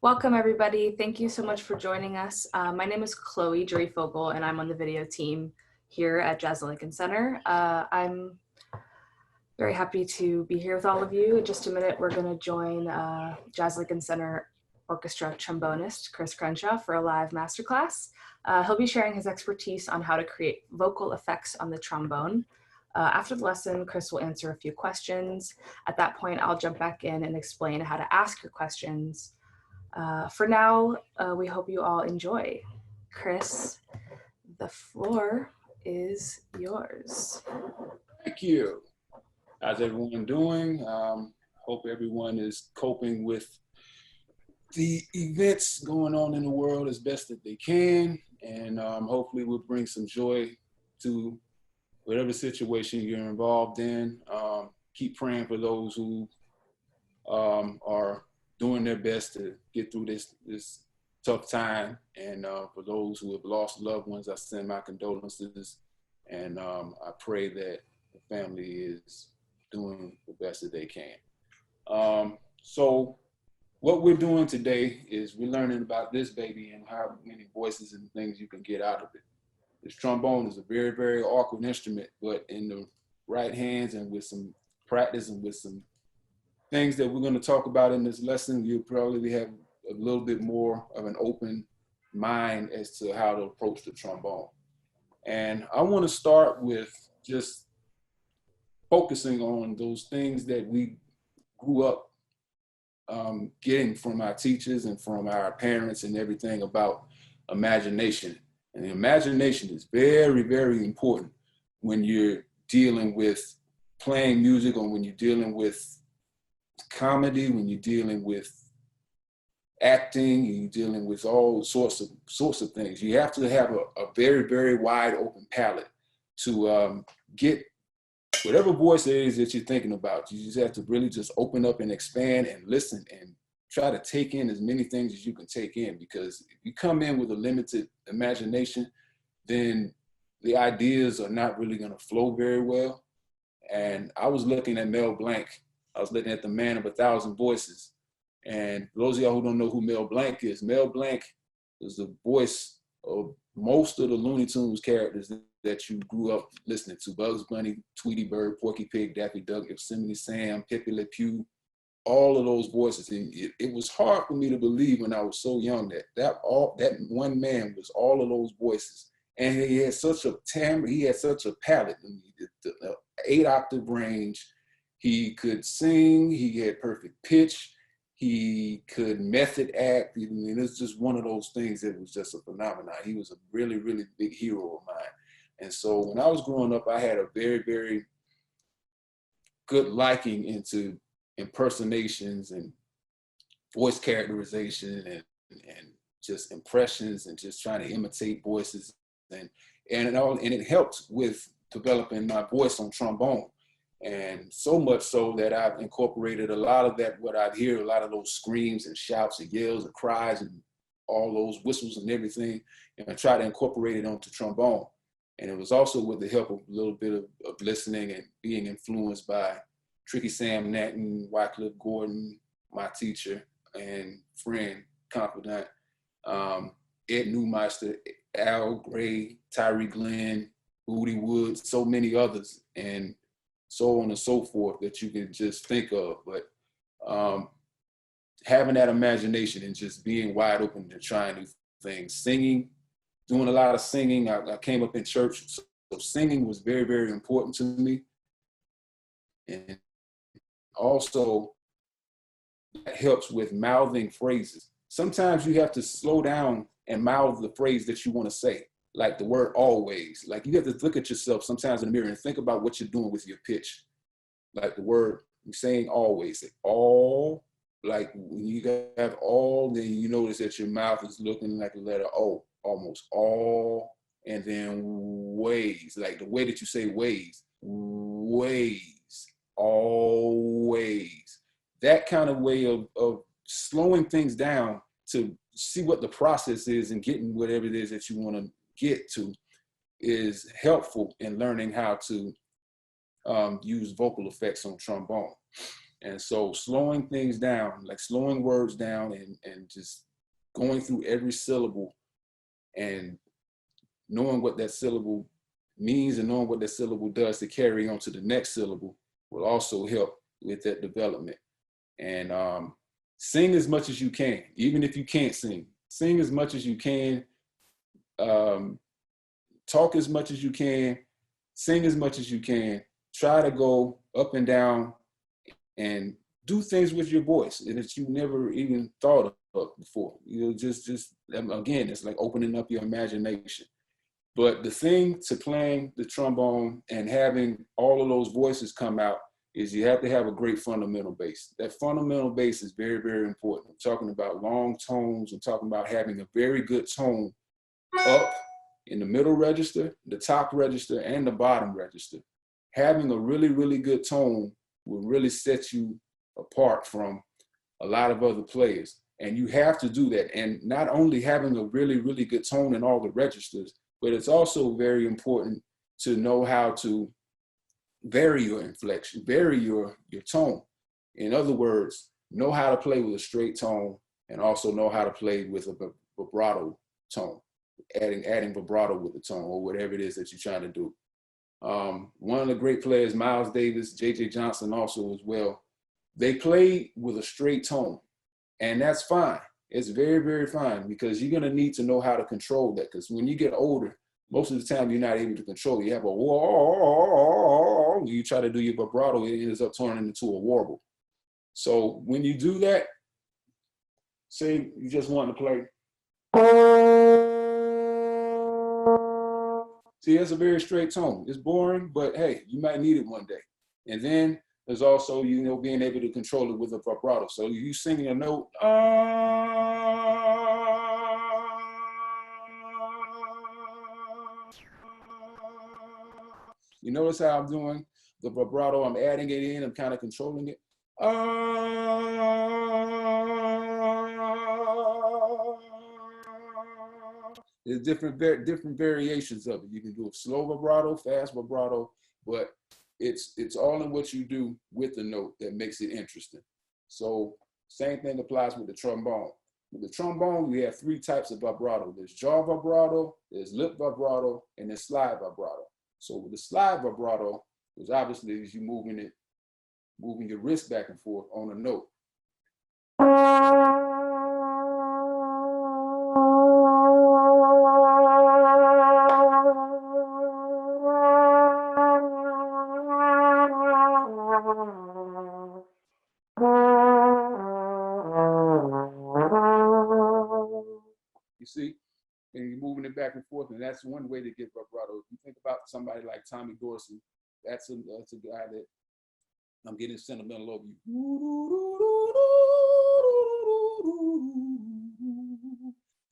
Welcome, everybody. Thank you so much for joining us. My name is Chloe Jury-Fogel, and I'm on the video team here at Lincoln Center. I'm very happy to be here with all of you. In just a minute, we're going to join Lincoln Center Orchestra trombonist Chris Crenshaw for a live masterclass. He'll be sharing his expertise on how to create vocal effects on the trombone. After the lesson, Chris will answer a few questions. At that point, I'll jump back in and explain how to ask your questions. For now, we hope you all enjoy. Chris, the floor is yours. Thank you. How's everyone doing? Hope everyone is coping with the events going on in the world as best that they can. And hopefully we'll bring some joy to whatever situation you're involved in. Keep praying for those who are doing their best to get through this tough time. And for those who have lost loved ones, I send my condolences. And I pray that the family is doing the best that they can. So what we're doing today is we're learning about this baby and how many voices and things you can get out of it. This trombone is a very, very awkward instrument, but in the right hands and with some practice and with some things that we're going to talk about in this lesson, you'll probably have a little bit more of an open mind as to how to approach the trombone. And I want to start with just focusing on those things that we grew up getting from our teachers and from our parents and everything about imagination. And the imagination is very, very important when you're dealing with playing music or when you're dealing with comedy, when you're dealing with acting, you're dealing with all sorts of things. You have to have a very, very wide open palette to get whatever voice it is that you're thinking about. You just have to really just open up and expand and listen and try to take in as many things as you can take in, because if you come in with a limited imagination, then the ideas are not really going to flow very well. And I was looking at Mel Blanc. I was looking at the man of 1,000 voices. And for those of y'all who don't know who Mel Blanc is, Mel Blanc is the voice of most of the Looney Tunes characters that you grew up listening to. Bugs Bunny, Tweety Bird, Porky Pig, Daffy Duck, Yosemite Sam, Pepe Le Pew, all of those voices. And it was hard for me to believe when I was so young that one man was all of those voices. And he had such a timbre, he had such a palette. I mean, the 8-octave range. He could sing, he had perfect pitch, he could method act. I mean, it's just one of those things that was just a phenomenon. He was a really, really big hero of mine. And so when I was growing up, I had a very, very good liking into impersonations and voice characterization and just impressions and just trying to imitate voices and it helped with developing my voice on trombone. And so much so that I've incorporated a lot of that, what I'd hear, a lot of those screams and shouts and yells and cries and all those whistles and everything, and I try to incorporate it onto trombone. And it was also with the help of a little bit of listening and being influenced by Tricky Sam Natton, Wycliffe Gordon, my teacher and friend, confidant, Ed Newmeister, Al Gray, Tyree Glenn, Woody Woods, so many others, and so on and so forth that you can just think of. But having that imagination and just being wide open to trying new things, singing, doing a lot of singing. I came up in church, so singing was very, very important to me. And also that helps with mouthing phrases. Sometimes you have to slow down and mouth the phrase that you want to say, like the word always. Like you have to look at yourself sometimes in the mirror and think about what you're doing with your pitch. Like the word, you're saying always, say all, like when you have all, then you notice that your mouth is looking like a letter O, almost all, and then ways, like the way that you say ways, always. That kind of way of slowing things down to see what the process is and getting whatever it is that you want to get to is helpful in learning how to use vocal effects on trombone. And so slowing things down, like slowing words down and just going through every syllable and knowing what that syllable means and knowing what that syllable does to carry on to the next syllable will also help with that development. And sing as much as you can, even if you can't sing. Sing as much as you can, talk as much as you can, sing as much as you can. Try to go up and down and do things with your voice that you never even thought of before. You know, just again, it's like opening up your imagination. But the thing to playing the trombone and having all of those voices come out is you have to have a great fundamental bass. That fundamental bass is very, very important. I'm talking about long tones. I'm talking about having a very good tone up in the middle register, the top register, and the bottom register. Having a really, really good tone will really set you apart from a lot of other players. And you have to do that. And not only having a really, really good tone in all the registers, but it's also very important to know how to vary your inflection, vary your tone. In other words, know how to play with a straight tone and also know how to play with a vibrato tone, adding vibrato with the tone or whatever it is that you're trying to do. One of the great players, Miles Davis, J.J. Johnson also as well, they play with a straight tone, and that's fine. It's very, very fine because you're gonna need to know how to control that, because when you get older, most of the time you're not able to control it. You have a whoa, you try to do your vibrato, it ends up turning into a warble. So when you do that, say you just want to play. See, that's a very straight tone. It's boring, but hey, you might need it one day. And then there's also, you know, being able to control it with a vibrato. So you singing a note, you notice how I'm doing the vibrato, I'm adding it in, I'm kind of controlling it. There's different variations of it. You can do a slow vibrato, fast vibrato, but it's all in what you do with the note that makes it interesting. So same thing applies with the trombone. With the trombone, we have three types of vibrato. There's jaw vibrato, there's lip vibrato, and there's slide vibrato. So with the slide vibrato, which obviously is you moving your wrist back and forth on a note. You see? And you're moving it back and forth, and that's one way to get vibrato. If you think about somebody like Tommy Dorsey, that's a guy that I'm getting sentimental over you.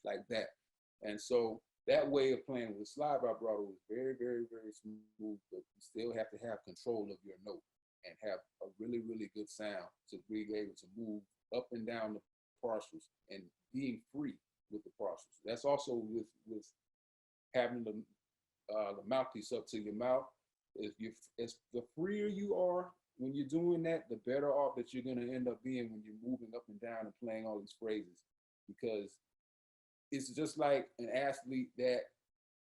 Like that. And so that way of playing with slide vibrato is very, very, very smooth, but you still have to have control of your note and have a really, really good sound to be able to move up and down the partials and being free with the partials. That's also with having the mouthpiece up to your mouth. The freer you are when you're doing that, the better off that you're going to end up being when you're moving up and down and playing all these phrases, because it's just like an athlete that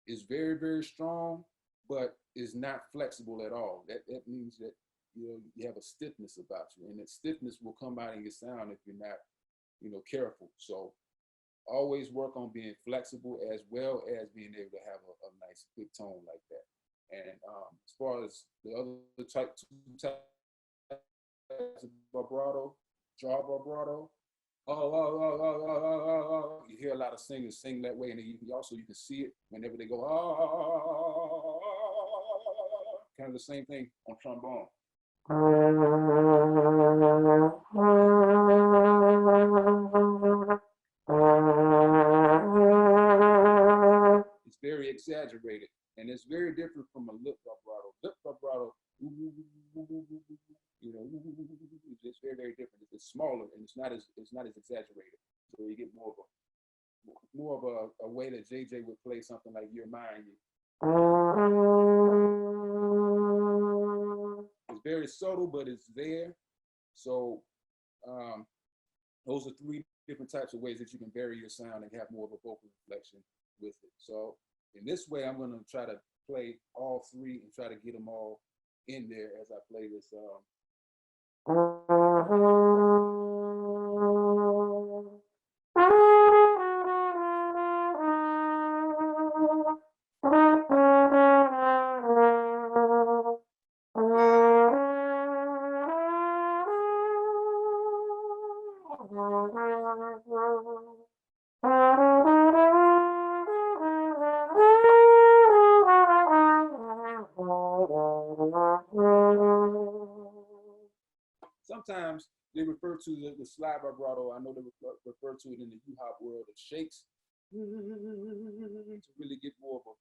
is very, very strong, but is not flexible at all. That means that you have a stiffness about you, and that stiffness will come out in your sound if you're not, careful. So always work on being flexible as well as being able to have a nice quick tone like that. And as far as the other two types of vibrato, jaw vibrato, you hear a lot of singers sing that way, and then you can see it whenever they go kind of the same thing on trombone. It's very exaggerated, and it's very different from a lip vibrato. Lip vibrato, it's very, very different. It's smaller and it's not as exaggerated. So you get more of a way that JJ would play something like "You're Mine." It's very subtle, but it's there. So those are three different types of ways that you can vary your sound and have more of a vocal inflection with it. So in this way, I'm going to try to play all three and try to get them all in there as I play this. Sometimes they refer to the slide vibrato. I know they refer to it in the hip-hop world as shakes to really get more of a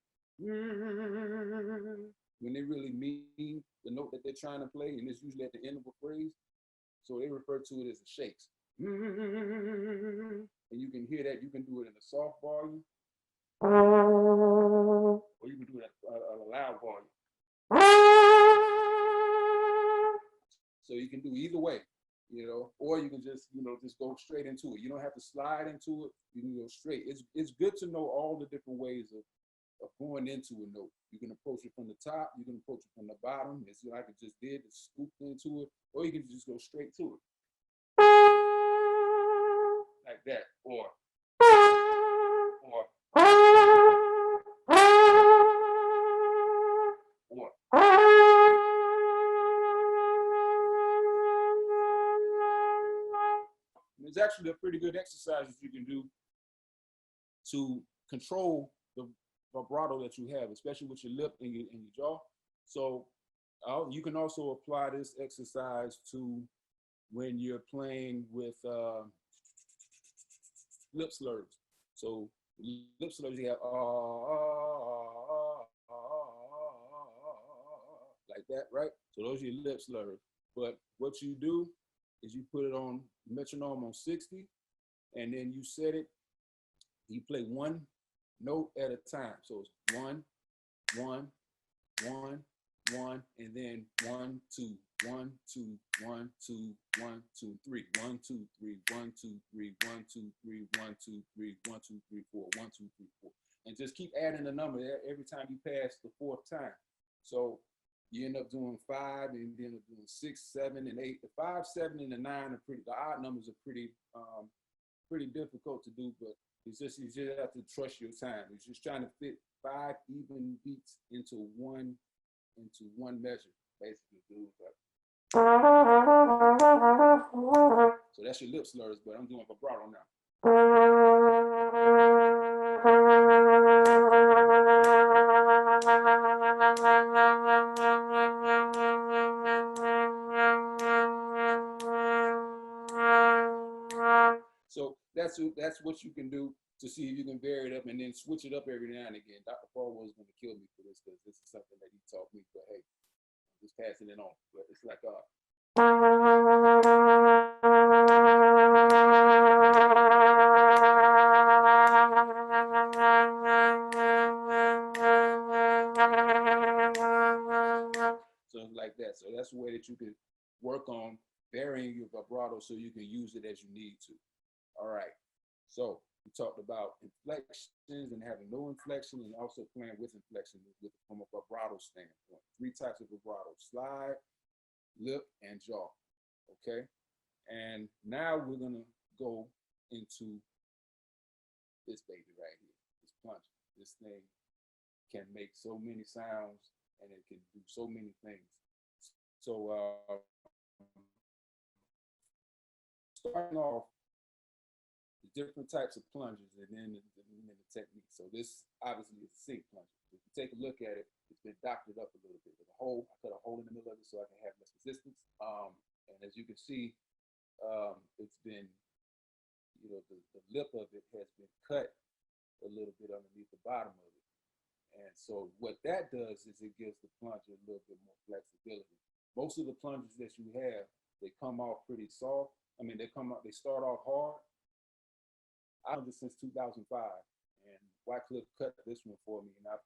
when they really mean the note that they're trying to play, and it's usually at the end of a phrase. So they refer to it as the shakes. And you can hear that. You can do it in a soft volume, or you can do it at a loud volume. So you can do either way, you know, or you can just, you know, just go straight into it. You don't have to slide into it. You can go straight. It's good to know all the different ways of going into a note. You can approach it from the top. You can approach it from the bottom. It's like I just did, it scooped into it, or you can just go straight to it. Like that, or. It's actually a pretty good exercise that you can do to control the vibrato that you have, especially with your lip and your jaw. So you can also apply this exercise to when you're playing with lip slurs. So lip slurs, you have like that, right? So those are your lip slurs. But what you do is you put it on metronome on 60, and then you set it, you play one note at a time. So it's 1, 1, 1, 1, and then 1, 2, 1, 2, 1, 2, 1, 2, 3, 1, 2, 3, 1, 2, 3, 1, 2, 3, 1, 2, 3, 1, 2, 3, 4, 1, 2, 3, 4. And just keep adding the number every time you pass the fourth time. So you end up doing 5, and you end up doing 6, 7, and 8. The 5, 7, and the 9 are pretty. The odd numbers are pretty difficult to do, but you just have to trust your time. It's just trying to fit 5 even beats into one measure, basically, dude. So that's your lip slurs, but I'm doing vibrato now. So that's what you can do to see if you can vary it up and then switch it up every now and again. Dr. Paul was going to kill me for this because this is something that he taught me, but hey, I'm just passing it on. But it's like so like that. So that's the way that you can work on varying your vibrato so you can use it as you need to. All right. So we talked about inflections and having no inflection, and also playing with inflection from a vibrato standpoint. 3 types of vibrato: slide, lip, and jaw. Okay. And now we're gonna go into this baby right here, this plunger. This thing can make so many sounds, and it can do so many things. So starting off, the different types of plungers, and then the technique. So this obviously is a sync plunger. If you take a look at it, it's been doctored up a little bit. With a hole, I cut a hole in the middle of it so I can have less resistance. And as you can see, it's been, you know, the lip of it has been cut a little bit underneath the bottom of it. And so what that does is it gives the plunger a little bit more flexibility. Most of the plungers that you have, they come off pretty soft. I mean, they start off hard. I've done this since 2005, and Wycliffe cut this one for me, and I've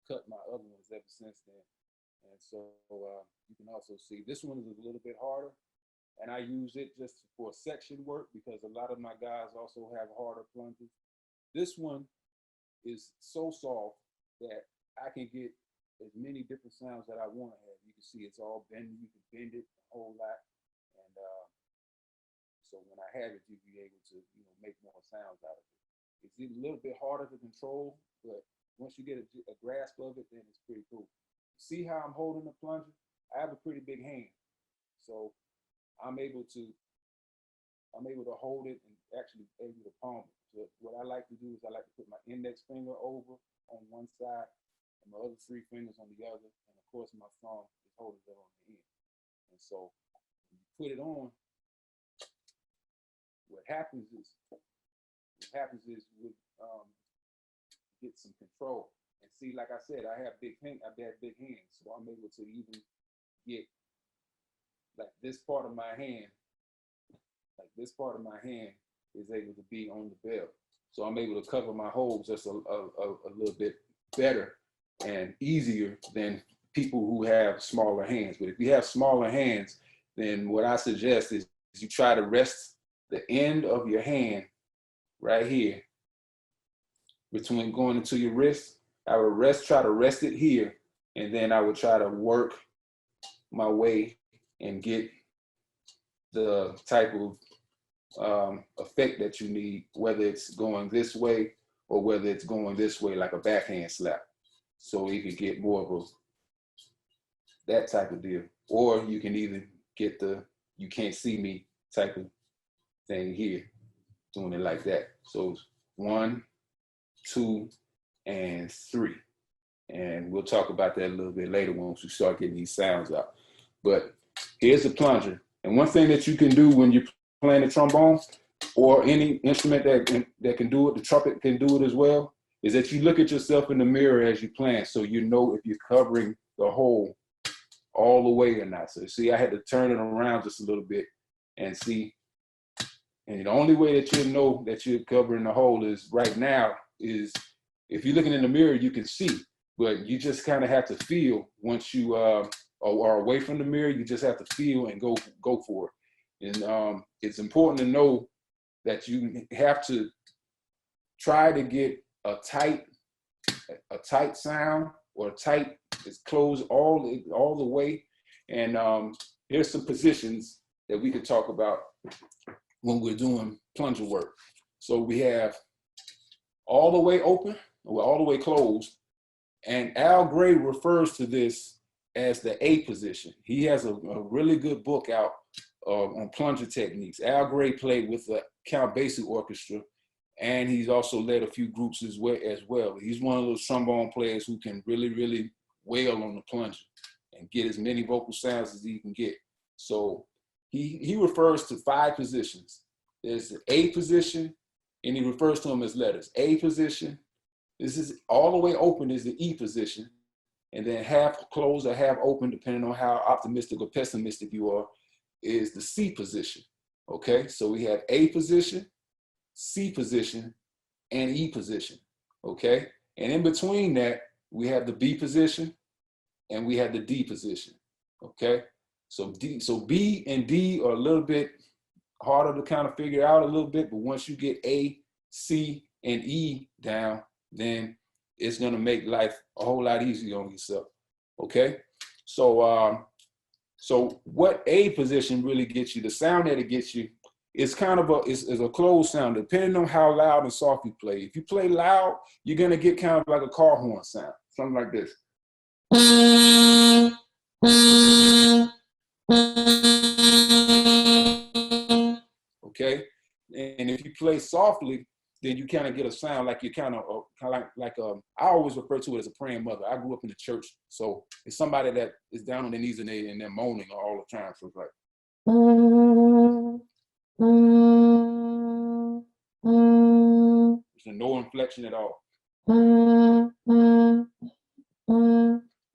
cut my other ones ever since then. And so you can also see this one is a little bit harder, and I use it just for section work because a lot of my guys also have harder plungers. This one is so soft that I can get as many different sounds that I want to have. You can see it's all bendy. You can bend it a whole lot, and so when I have it, you'll be able to make more sounds out of it. It's a little bit harder to control, but once you get a grasp of it, then it's pretty cool. See how I'm holding the plunger? I have a pretty big hand, so I'm able to hold it and actually able to palm it. So what I like to do is I like to put my index finger over on one side and my other 3 fingers on the other, and of course my thumb is holding it on the end. And so when you put it on, what happens is we get some control. And see, like I said, I have big hands, so I'm able to even get like this part of my hand is able to be on the bell. So I'm able to cover my holes just a little bit better and easier than people who have smaller hands. But if you have smaller hands, then what I suggest is you try to rest the end of your hand right here between going into your wrist. I would try to rest it here, and then I would try to work my way and get the type of effect that you need, whether it's going this way or whether it's going this way, like a backhand slap. So you could get more of that type of deal. Or you can either get the you can't see me type of thing here, doing it like that. So 1, 2, and 3. And we'll talk about that a little bit later once we start getting these sounds out. But here's the plunger. And one thing that you can do when you're playing the trombone or any instrument that can do it, the trumpet can do it as well, is that you look at yourself in the mirror as you're playing, so you know if you're covering the hole all the way or not. So see, I had to turn it around just a little bit and see. And the only way that you know that you're covering the hole is right now is if you're looking in the mirror, you can see, but you just kind of have to feel once you are away from the mirror. You just have to feel and go for it. And it's important to know that you have to try to get a tight sound, or tight, it's closed all the way. And here's some positions that we could talk about when we're doing plunger work. So we have all the way open, or all the way closed. And Al Gray refers to this as the A position. He has a really good book out on plunger techniques. Al Gray played with the Count Basie Orchestra, and he's also led a few groups as well. He's one of those trombone players who can really, really wail on the plunger and get as many vocal sounds as he can get. So he refers to 5 positions. There's the A position, and he refers to them as letters. A position, this is all the way open, is the E position, and then half closed or half open, depending on how optimistic or pessimistic you are, is the C position. Okay, so we have A position, C position, and E position. Okay, and in between that, we have the B position, and we have the D position. Okay, so B and D are a little bit harder to kind of figure out a little bit, but once you get A, C, and E down, then it's gonna make life a whole lot easier on yourself. Okay, so so what A position really gets you, the sound that it gets you, is kind of is a closed sound, depending on how loud and soft you play. If you play loud, you're gonna get kind of like a car horn sound, something like this. Okay, and if you play softly, then you kind of get a sound like you're kind of like I always refer to it as a praying mother. I grew up in the church, so it's somebody that is down on their knees and they're moaning all the time. So it's like, there's no inflection at all.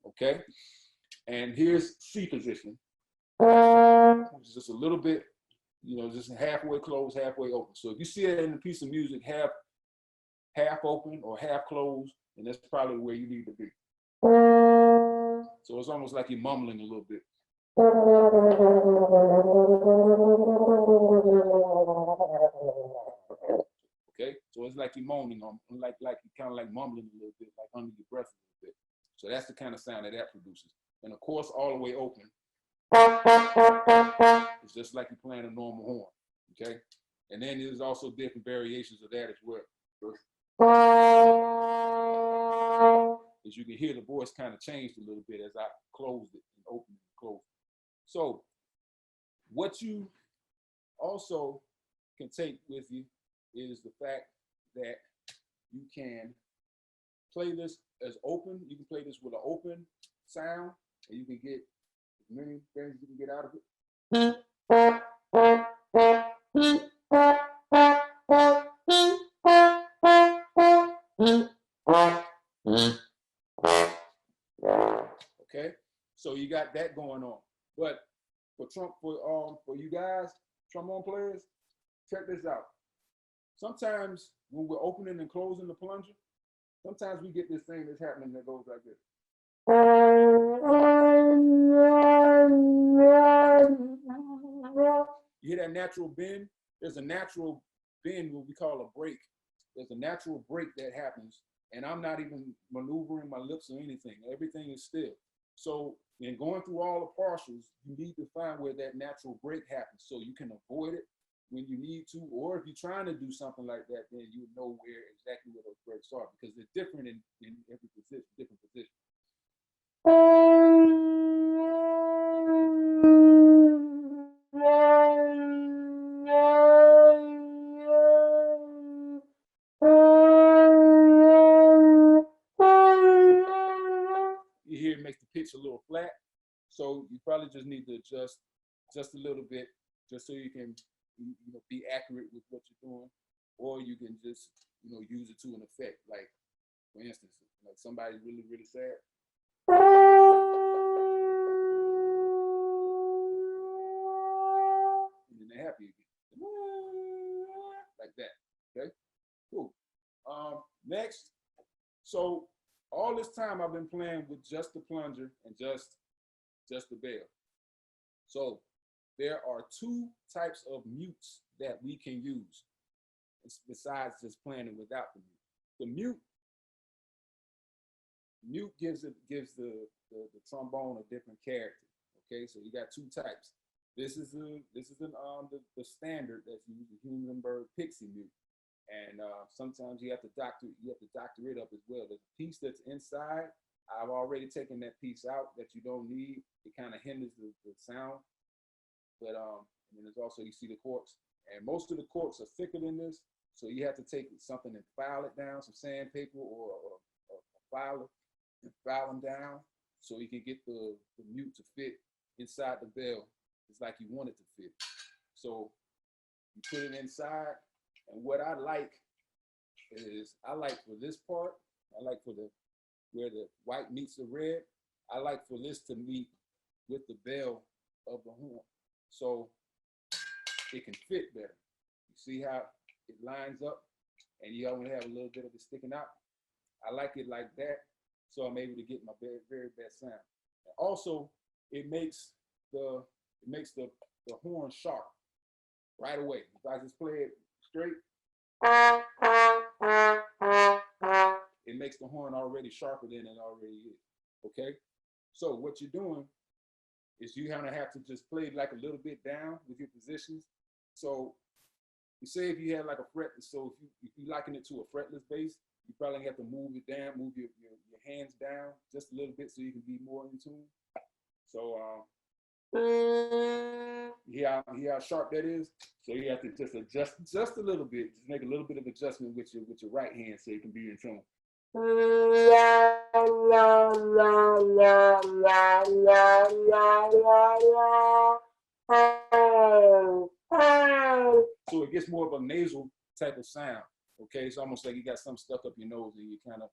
Okay, and here's C position, which is just a little bit, just halfway closed, halfway open. So if you see it in a piece of music, half open or half closed, and that's probably where you need to be. So it's almost like you're mumbling a little bit. Okay, so it's like you're moaning on, like you kind of like mumbling a little bit, like under your breath a little bit. So that's the kind of sound that that produces. And of course, all the way open, it's just like you're playing a normal horn. Okay, and then there's also different variations of that as well. As you can hear, the voice kind of changed a little bit as I closed it and opened it and closed it. So what you also can take with you is the fact that you can play this as open. You can play this with an open sound, and you can get as many things as you can get out of it. Okay, so you got that going on. But for you guys, trombone players, check this out. Sometimes when we're opening and closing the plunger, sometimes we get this thing that's happening that goes like this. You hear that natural bend? There's a natural bend, what we call a break. There's a natural break that happens, and I'm not even maneuvering my lips or anything. Everything is still. So in going through all the partials, you need to find where that natural break happens so you can avoid it when you need to, or if you're trying to do something like that, then you know exactly where those breaks are, because they're different in every position, different position. You hear it makes the pitch a little flat, so you probably just need to adjust just a little bit, just so you can be accurate with what you're doing, or you can just use it to an effect. Like for instance, like somebody's really really sad, and then they're happy again, like that. Okay, cool. Next, so all this time I've been playing with just the plunger and just the bell. So there are two types of mutes that we can use besides just playing it without the mute. The mute gives the trombone a different character. Okay, so you got two types. This is the standard that's used, the Humlenberg Pixie mute, and sometimes you have to doctor it up as well. There's a piece that's inside. I've already taken that piece out that you don't need. It kind of hinders the sound. But and then there's also, you see the corks, and most of the corks are thicker than this, so you have to take something and file it down, some sandpaper or a filer, and file them down so you can get the mute to fit inside the bell. It's like you want it to fit. So you put it inside, and what I like is, for this part, for where the white meets the red, I like for this to meet with the bell of the horn, so it can fit better. You see how it lines up, and you only have a little bit of it sticking out. I like it like that, so I'm able to get my very, very best sound. And also, it makes the horn sharp right away. If I just play it straight, it makes the horn already sharper than it already is. Okay, so what you're doing is you kind of have to just play like a little bit down with your positions. So you say if you had like a fretless, so if you liken it to a fretless bass, you probably have to move it down, move your hands down just a little bit so you can be more in tune. So yeah, how sharp that is. So you have to just adjust just a little bit, just make a little bit of adjustment with your right hand so you can be in tune. So it gets more of a nasal type of sound. Okay, it's almost like you got something stuck up your nose and you kind of,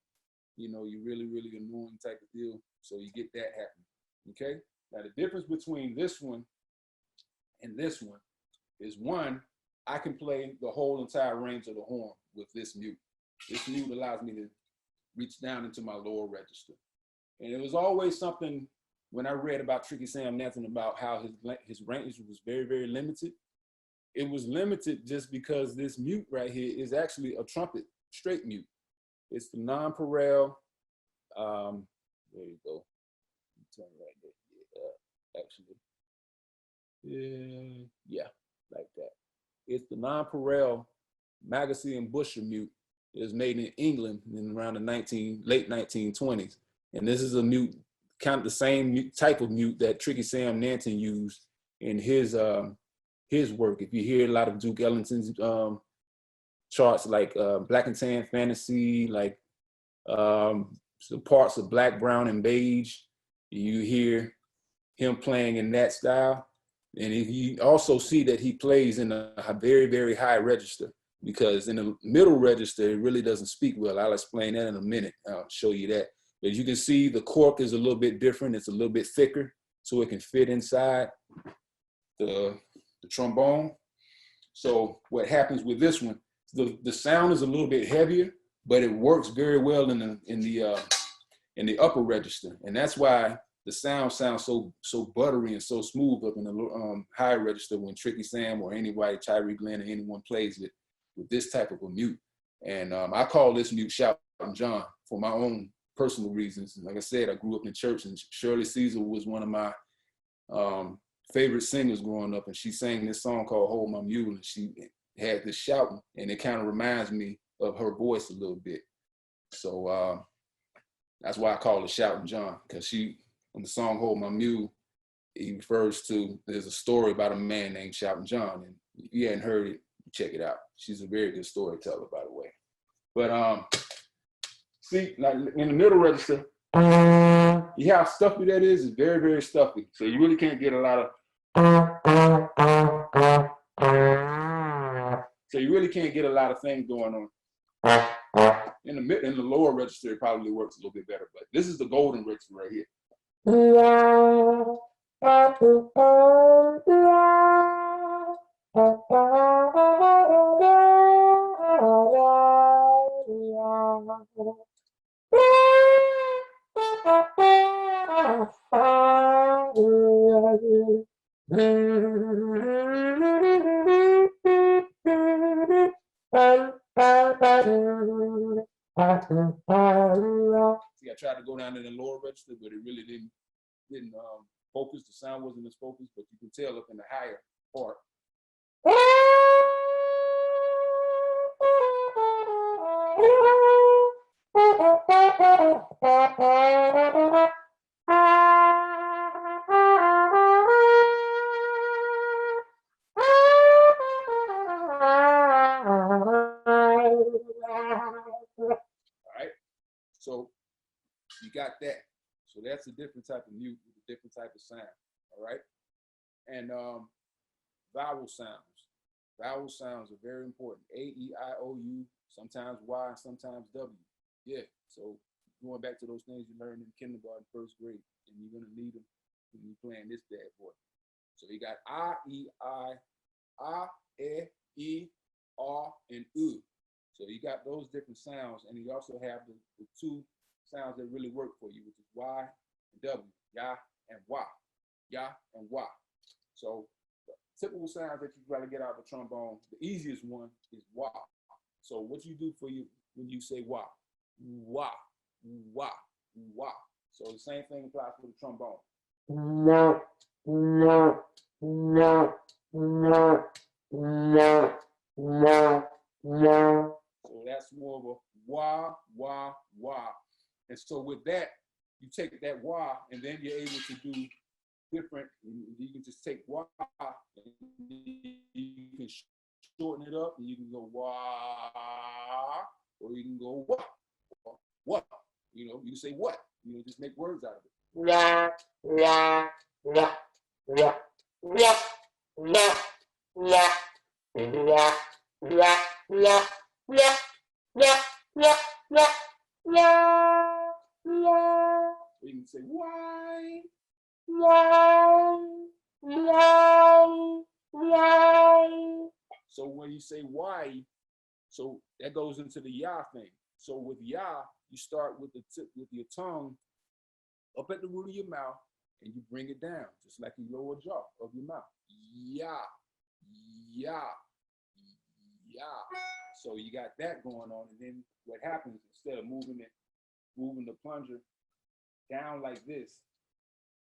you're really, really annoying type of deal. So you get that happening. Okay, now the difference between this one and this one is, one, I can play the whole entire range of the horn with this mute. This mute allows me to reach down into my lower register. And it was always something when I read about Tricky Sam Nathan, about how his range was very, very limited, it was limited just because this mute right here is actually a trumpet straight mute. It's the non-parallel. There you go. Turn right there. Actually, yeah, like that. It's the non-parallel Magacy and Busher mute. It was made in England in around the late 1920s, and this is a mute, kind of the same type of mute that Tricky Sam Nanton used in his work. If you hear a lot of Duke Ellington's charts, like Black and Tan Fantasy, like some parts of Black, Brown, and Beige, you hear him playing in that style. And you also see that he plays in a very, very high register, because in the middle register, it really doesn't speak well. I'll explain that in a minute. I'll show you that. But you can see the cork is a little bit different. It's a little bit thicker, so it can fit inside the trombone. So what happens with this one, the sound is a little bit heavier, but it works very well in the upper register. And that's why the sound sounds so buttery and so smooth up in the high register when Tricky Sam or anybody, Tyree Glenn or anyone plays it with this type of a mute. And I call this mute Shoutin' John for my own personal reasons. Like I said, I grew up in church, and Shirley Caesar was one of my favorite singers growing up, and she sang this song called Hold My Mule, and she had this shouting, and it kind of reminds me of her voice a little bit. So that's why I call it Shoutin' John, because when the song Hold My Mule, it refers to, there's a story about a man named Shoutin' John, and if you hadn't heard it, check it out. She's a very good storyteller, by the way. But see, like in the middle register, you hear how stuffy that is? It's very, very stuffy. So you really can't get a lot of, things going on. In the lower register, it probably works a little bit better, but this is the golden register right here. See, I tried to go down in the lower register, but it really didn't focus. The sound wasn't as focused, but you can tell up in the higher part. So you got that. So that's a different type of mute with a different type of sound. All right. And vowel sounds. Vowel sounds are very important. A, E, I, O, U, sometimes Y, sometimes W. Yeah. So going back to those things you learned in kindergarten, first grade, and you're gonna need them when you're playing this bad boy. So you got I, E, R, and U. So you got those different sounds, and you also have the two sounds that really work for you, which is Y and W, Ya and Wa, Ya and Wa. So the typical sounds that you try to get out of the trombone, the easiest one is Wa. So what you do for you when you say Wa, Wa, Wa, Wa. So the same thing applies for the trombone. So that's more of a wah, wah, wah. And so with that, you take that wah, and then you're able to do different, you can just take wah, and you can shorten it up, and you can go wah, or you can go what, what. You know, you can say what, you know, just make words out of it. La, la, la, la, la, la, la, la, la, la, la, la, la, la, la, la. You can say why, why. So when you say why, so that goes into the ya thing. So with ya, you start with the tip, with your tongue up at the root of your mouth, and you bring it down, just like your lower jaw of your mouth. Ya, ya, ya. So you got that going on, and then what happens, instead of moving the plunger down like this,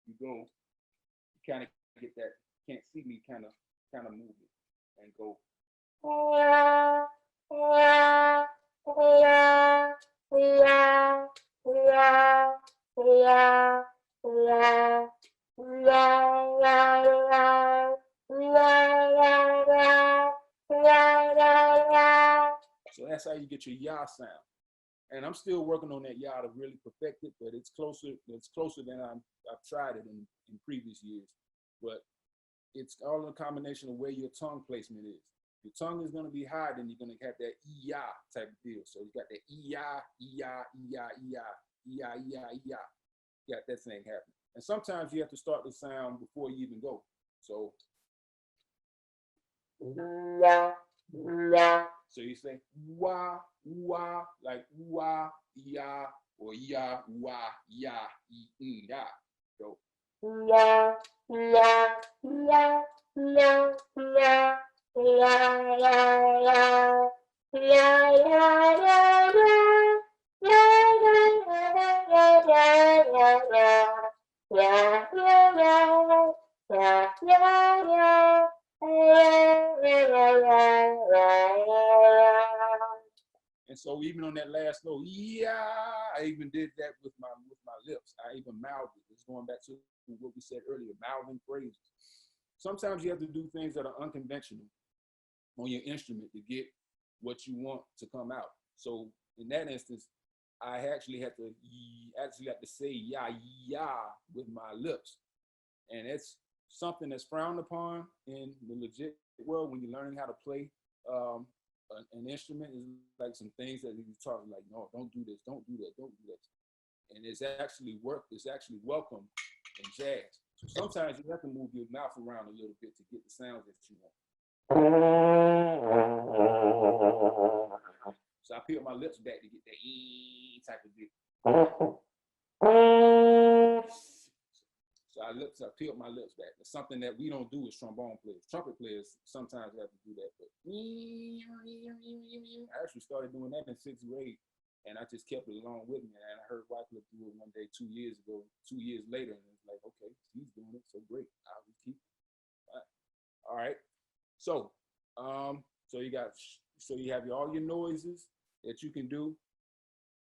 you kind of get that, can't see me, kind of move it and go. So that's how you get your ya sound. And I'm still working on that ya to really perfect it, but it's closer than I've tried it in previous years. But it's all a combination of where your tongue placement is. Your tongue is going to be high, then you're going to have that ya type of deal. So you got that ya, ya, ya, ya, ya, ya, ya. You got that thing happening. And sometimes you have to start the sound before you even go. So you say wah, wah, like wah, ya, or ya, wah, ya, ya. So and so even on that last note, yeah, I even did that with my lips. I even mouthed it. It's going back to what we said earlier, mouthing phrases. Sometimes you have to do things that are unconventional on your instrument to get what you want to come out. So in that instance, I actually had to say ya with my lips, and it's something that's frowned upon in the legit world when you're learning how to play an instrument. Is like some things that you talk like, no, don't do this, don't do that, don't do that, and it's actually welcome in jazz. So sometimes you have to move your mouth around a little bit to get the sounds that you want. So I peel my lips back to get that E type of deal. So I peeled my lips back. It's something that we don't do as trombone players. Trumpet players sometimes have to do that. But I actually started doing that in 6th grade, and I just kept it along with me. And I heard Wycliffe do it one day 2 years ago. 2 years later, and it's like, okay, he's doing it, so great. I'll just keep it. All right. So, so you have all your noises that you can do.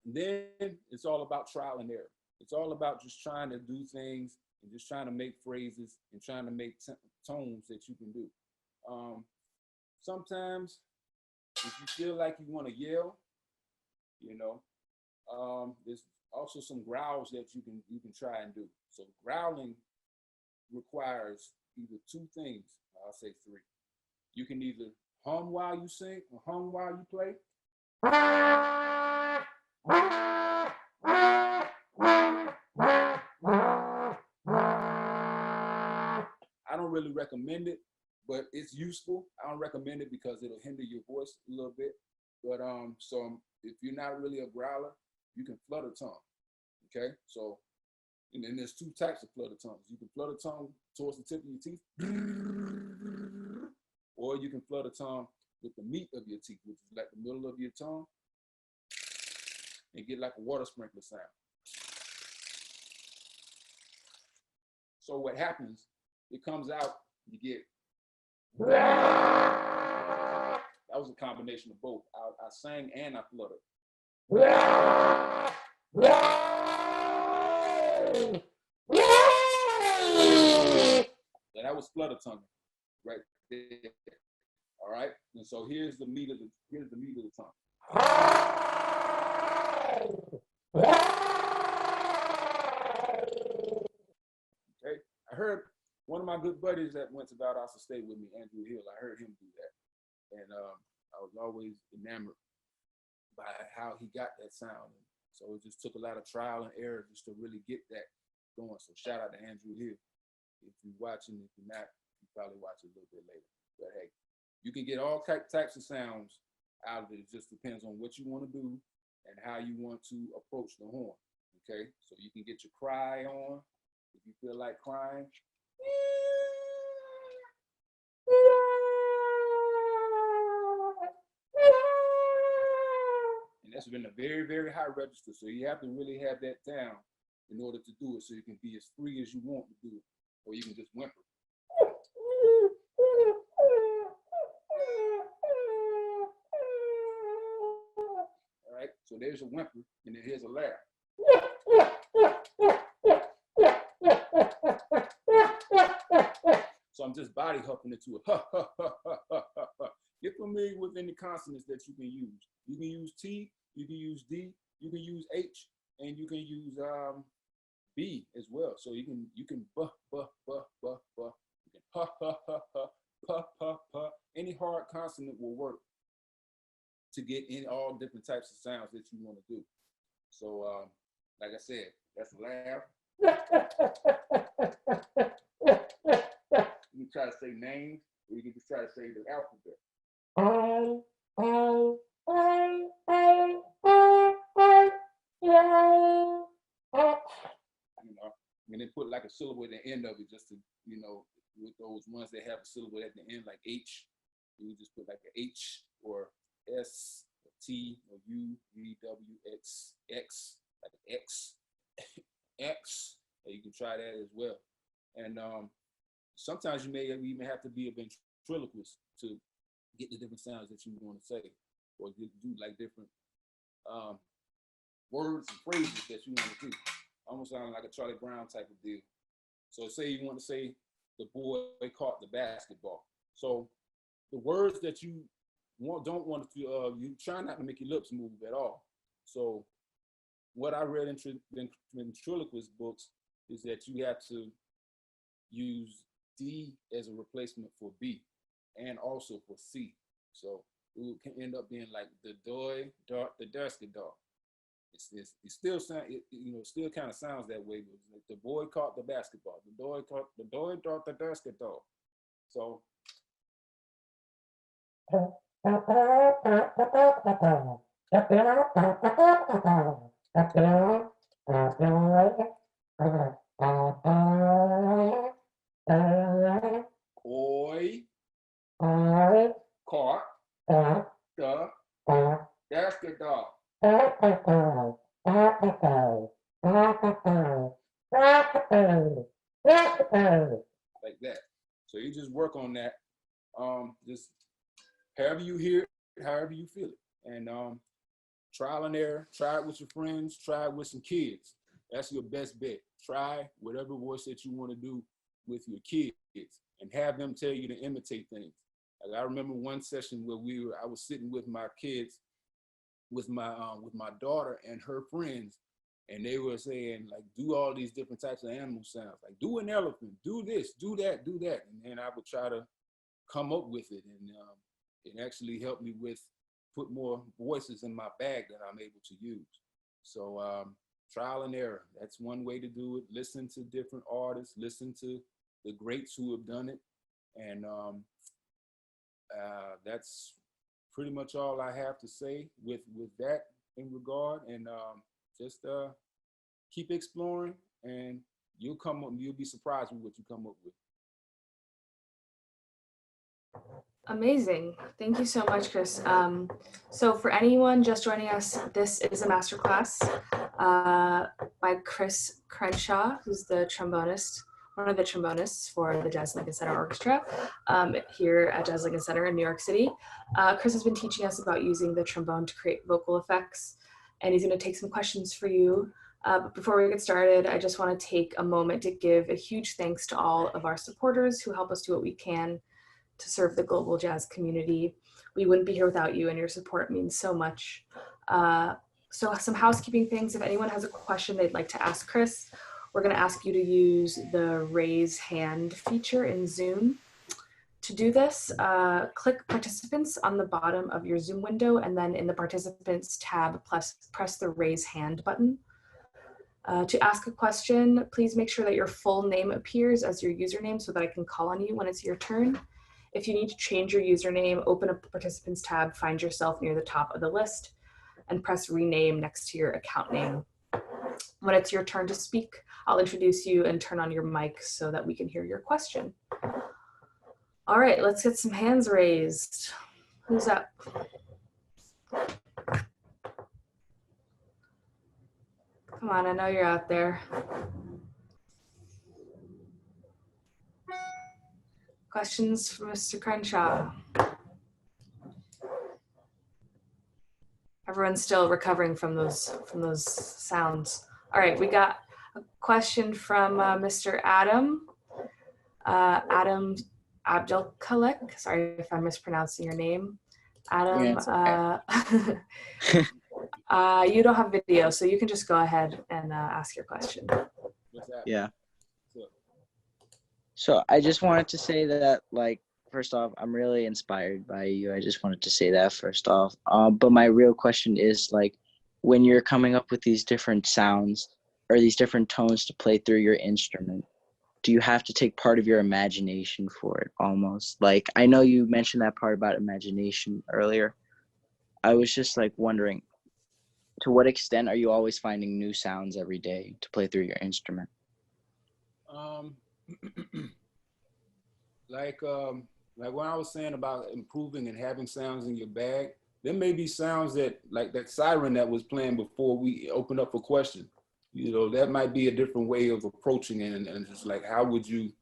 And then it's all about trial and error. It's all about just trying to do things and just trying to make phrases and trying to make tones that you can do. Sometimes if you feel like you want to yell, there's also some growls that you can try and do. So growling requires either 2 things. I'll say 3. You can either hum while you sing or hum while you play. I don't really recommend it, but it's useful. I don't recommend it because it'll hinder your voice a little bit. But so if you're not really a growler, you can flutter tongue. Okay, so and then there's 2 types of flutter tongues. You can flutter tongue towards the tip of your teeth, or you can flutter tongue with the meat of your teeth, which is like the middle of your tongue, and get like a water sprinkler sound. So what happens, it comes out, you get, that was a combination of both. I sang and I fluttered. So that was flutter tongue right there. All right, and so here's the meat of the tongue. Okay, I heard one of my good buddies that went to Valdosta State with me, Andrew Hill. I heard him do that, and I was always enamored by how he got that sound. And so it just took a lot of trial and error just to really get that going. So shout out to Andrew Hill. If you're watching, if you're not, you probably watch it a little bit later. But hey, you can get all types of sounds out of it. It just depends on what you want to do and how you want to approach the horn. Okay, so you can get your cry on, If you feel like crying, and that's been a very, very high register. So you have to really have that down in order to do it, so you can be as free as you want to do it, or you can just whimper. All right, so there's a whimper, and then here's a laugh. So I'm just body huffing it to a ha, ha, ha, ha, ha, ha, ha. Get familiar with any consonants that you can use. You can use T, you can use D, you can use H, and you can use B as well. So you can buh, buh, buh, buh, buh. You can ha, ha, ha, ha, pa, pa, pa. Any hard consonant will work to get in all different types of sounds that you want to do. So like I said, that's a laugh. You can try to say names, or you can just try to say the alphabet. You know, and then put like a syllable at the end of it, just to, you know, with those ones that have a syllable at the end, like H, you just put like an H or S or T or U, V, W, X, X, like an X, X. And you can try that as well. And sometimes you may even have to be a ventriloquist to get the different sounds that you want to say, or do like different words and phrases that you want to do. Almost sounding like a Charlie Brown type of deal. So say you want to say the boy caught the basketball. So the words that you don't want to, you try not to make your lips move at all. So what I read in ventriloquist books is that you have to use D as a replacement for B and also for C. So it can end up being like the doy, dart, the dusky dog. It still sound, you know, still kind of sounds that way, but like the boy caught the basketball. The doy dart, the dusky dog. So boy caught the basketball. Like that. So you just work on that. Just however you hear it, however you feel it. And trial and error, try it with your friends, try it with some kids. That's your best bet. Try whatever voice that you want to do with your kids and have them tell you to imitate things. Like I remember one session where I was sitting with my kids, with my daughter and her friends, and they were saying, like, do all these different types of animal sounds, like do an elephant, do this, do that, do that. And then I would try to come up with it, and it actually helped me put more voices in my bag that I'm able to use. So trial and error, that's one way to do it. Listen to different artists, listen to the greats who have done it. And that's pretty much all I have to say with that in regard. And just keep exploring, and you'll be surprised with what you come up with. Amazing. Thank you so much, Chris. So for anyone just joining us, this is a masterclass by Chris Crenshaw, who's the trombonist, one of the trombonists for the Lincoln Center Orchestra here at Lincoln Center in New York City. Chris has been teaching us about using the trombone to create vocal effects, and he's going to take some questions for you. But before we get started, I just want to take a moment to give a huge thanks to all of our supporters who help us do what we can to serve the global jazz community. We wouldn't be here without you, and your support means so much. So some housekeeping things. If anyone has a question they'd like to ask Chris, we're going to ask you to use the raise hand feature in Zoom. To do this, click participants on the bottom of your Zoom window, and then in the participants tab, press the raise hand button. To ask a question, please make sure that your full name appears as your username so that I can call on you when it's your turn. If you need to change your username, open up the participants tab, find yourself near the top of the list, and press rename next to your account name. When it's your turn to speak, I'll introduce you and turn on your mic so that we can hear your question. All right, let's get some hands raised. Who's up? Come on, I know you're out there. Questions for Mr. Crenshaw? Everyone's still recovering from those sounds. All right, we got a question from Mr. Adam. Adam Abdelkalek. Sorry if I'm mispronouncing your name. Adam, you don't have video, so you can just go ahead and ask your question. Yeah. So I just wanted to say that, like, first off, I'm really inspired by you. I just wanted to say that first off. But my real question is, like, when you're coming up with these different sounds or these different tones to play through your instrument, do you have to take part of your imagination for it almost? Like, I know you mentioned that part about imagination earlier. I was just, like, wondering, to what extent are you always finding new sounds every day to play through your instrument? Like when I was saying about improving and having sounds in your bag, there may be sounds that, like that siren that was playing before we opened up for question, you know, that might be a different way of approaching it. And just like, how would you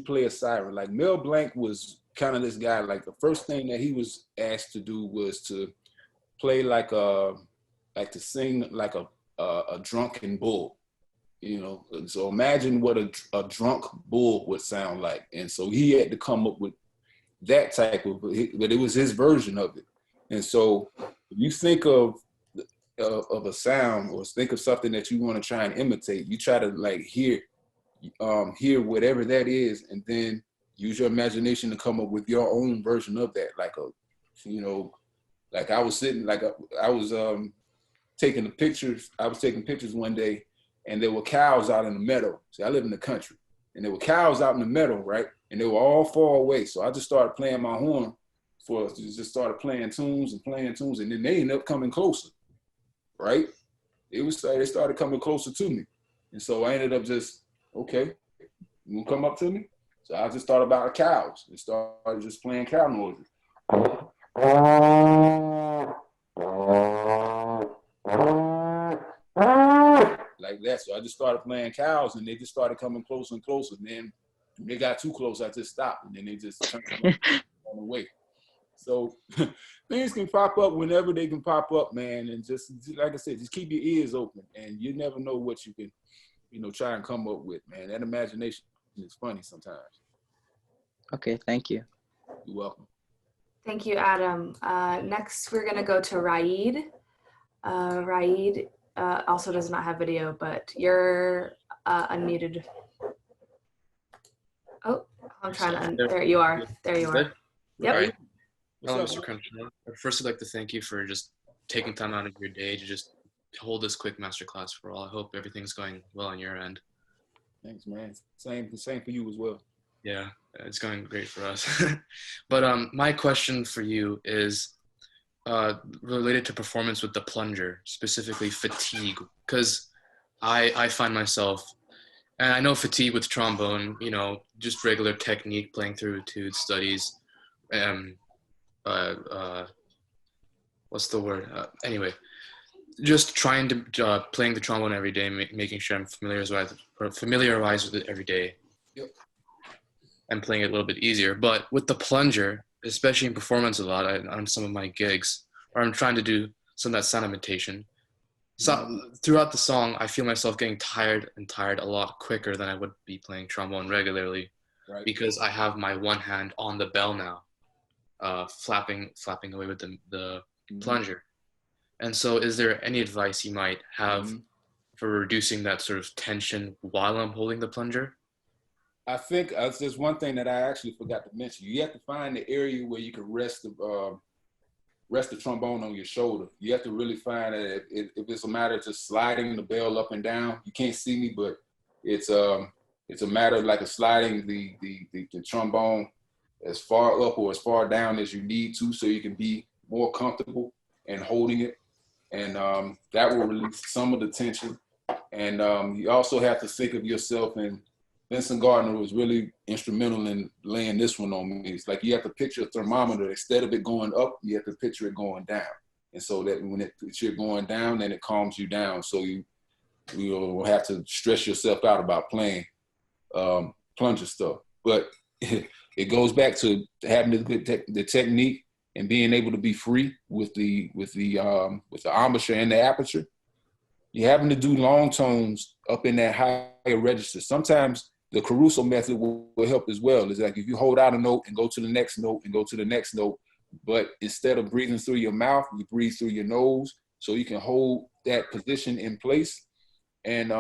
play a siren? Like Mel Blanc was kind of this guy, like the first thing that he was asked to do was to play like to sing like a drunken bull. You know, so imagine what a drunk bull would sound like. And so he had to come up with that type of, but it was his version of it. And so if you think of a sound or think of something that you want to try and imitate, you try to like hear whatever that is, and then use your imagination to come up with your own version of that. Like like I was sitting, like I was taking pictures one day, and there were cows out in the meadow. See, I live in the country, and there were cows out in the meadow, right? And they were all far away. So I just started playing my horn just started playing tunes, and then they ended up coming closer, right? They started coming closer to me. And so I ended up just, okay, you gonna come up to me? So I just thought about cows and started just playing cow noises. Like that. So I just started playing cows, and they just started coming closer and closer. And then when they got too close, I just stopped, and then they just turned on the way. So things can pop up whenever they can pop up, man. And just like I said, just keep your ears open, and you never know what you can, try and come up with, man. That imagination is funny sometimes. Okay, thank you. You're welcome. Thank you, Adam. Next, we're gonna go to Raid. Raid also does not have video, but you're unmuted. Oh, I'm trying to, there you are. There you are. Yep. All right. Hello, Mr. Crenshaw. First, I'd like to thank you for just taking time out of your day to just hold this quick masterclass for all. I hope everything's going well on your end. Thanks, man. Same for you as well. Yeah, it's going great for us. But my question for you is related to performance with the plunger, specifically fatigue, because I find myself, and I know fatigue with trombone, just regular technique, playing through etude studies, what's the word? Anyway, just trying to playing the trombone every day, making sure I'm familiarized with it every day. Yep. And playing it a little bit easier. But with the plunger, especially in performance a lot on some of my gigs, or I'm trying to do some of that sound imitation. So throughout the song, I feel myself getting tired a lot quicker than I would be playing trombone regularly, right? Because I have my one hand on the bell now, flapping away with the plunger. And so is there any advice you might have for reducing that sort of tension while I'm holding the plunger? I think there's one thing that I actually forgot to mention. You have to find the area where you can rest the trombone on your shoulder. You have to really find that if it's a matter of just sliding the bell up and down. You can't see me, but it's a matter of like sliding the trombone as far up or as far down as you need to, so you can be more comfortable in holding it, and that will release some of the tension. And you also have to think of yourself, and Vincent Gardner was really instrumental in laying this one on me. It's like you have to picture a thermometer. Instead of it going up, you have to picture it going down. And so that when it picture it going down, then it calms you down. So you will have to stress yourself out about playing plunger stuff. But it goes back to having the technique and being able to be free with the embouchure and the aperture. You're having to do long tones up in that higher register. Sometimes the Caruso method will help as well. It's like if you hold out a note and go to the next note and go to the next note, but instead of breathing through your mouth, you breathe through your nose, so you can hold that position in place, and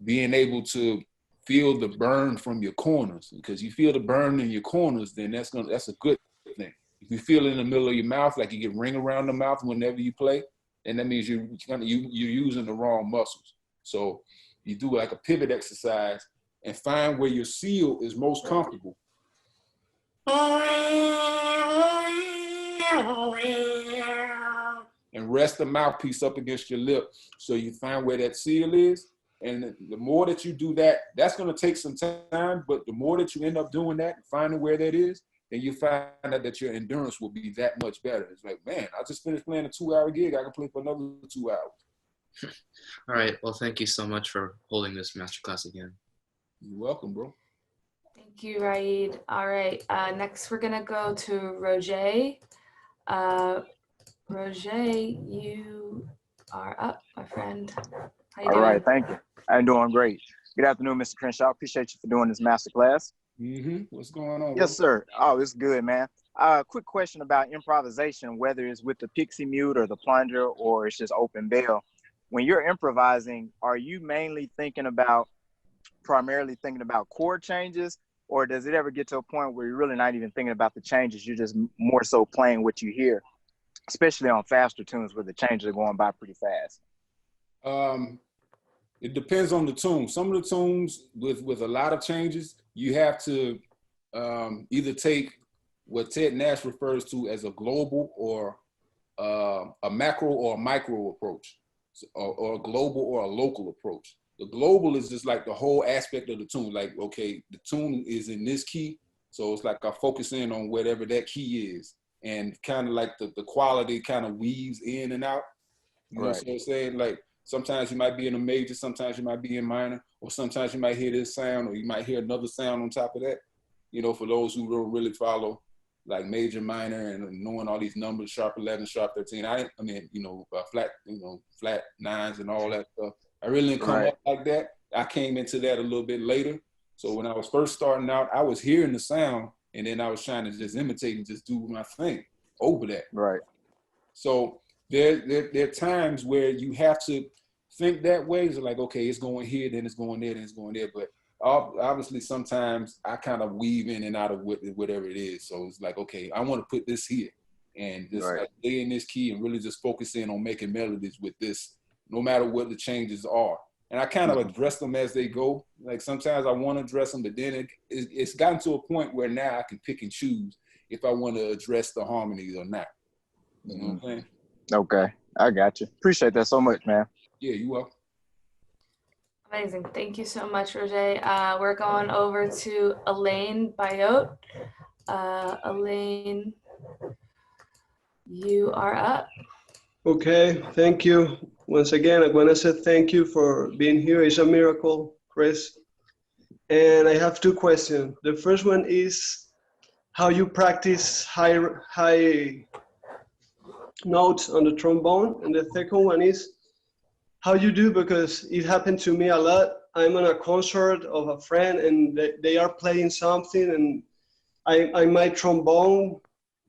being able to feel the burn from your corners. Because you feel the burn in your corners, then that's a good thing. If you feel it in the middle of your mouth, like you get ring around the mouth whenever you play, and that means you're using the wrong muscles. So you do like a pivot exercise and find where your seal is most comfortable. And rest the mouthpiece up against your lip so you find where that seal is. And the more that you do that, that's going to take some time, but the more that you end up doing that, finding where that is, then you find out that your endurance will be that much better. It's like, man, I just finished playing a 2-hour gig. I can play for another 2 hours. All right. Well, thank you so much for holding this masterclass again. You're welcome, bro. Thank you, Raid. All right. Next, we're going to go to Roger. Roger, you are up, my friend. How you doing? All right. Thank you. I'm doing great. Good afternoon, Mr. Crenshaw. Appreciate you for doing this masterclass. What's going on? Yes, sir. Oh, it's good, man. Quick question about improvisation, whether it's with the pixie mute or the plunger or it's just open bell. When you're improvising, are you primarily thinking about chord changes, or does it ever get to a point where you're really not even thinking about the changes? You're just more so playing what you hear, especially on faster tunes where the changes are going by pretty fast? It depends on the tune. Some of the tunes with a lot of changes, you have to either take what Ted Nash refers to as a global or a macro or a micro approach, or a global or a local approach. The global is just like the whole aspect of the tune. Like, okay, the tune is in this key, so it's like I focus in on whatever that key is, and kind of like the quality kind of weaves in and out. You know what I'm saying? Like, sometimes you might be in a major, sometimes you might be in minor, or sometimes you might hear this sound, or you might hear another sound on top of that. You know, for those who don't really follow, like major, minor, and knowing all these numbers, sharp 11, sharp 13. Flat nines and all that stuff. I really didn't come up like that. I came into that a little bit later. So when I was first starting out, I was hearing the sound, and then I was trying to just imitate and just do my thing over that. Right. So there are times where you have to think that way. It's like, okay, it's going here, then it's going there, then it's going there. But obviously, sometimes I kind of weave in and out of whatever it is. So it's like, okay, I want to put this here and just like stay in this key and really just focus in on making melodies with this, no matter what the changes are. And I kind of address them as they go. Like sometimes I want to address them, but then it's gotten to a point where now I can pick and choose if I want to address the harmonies or not. You know what I'm saying? Okay, I got you. Appreciate that so much, man. Yeah, you welcome. Amazing. Thank you so much, Roger. We're going over to Elaine Bayot. Elaine, you are up. Okay, thank you. Once again, I want to say thank you for being here. It's a miracle, Chris. And I have two questions. The first one is how you practice high notes on the trombone. And the second one is how you do, because it happened to me a lot. I'm on a concert of a friend and they are playing something and I might trombone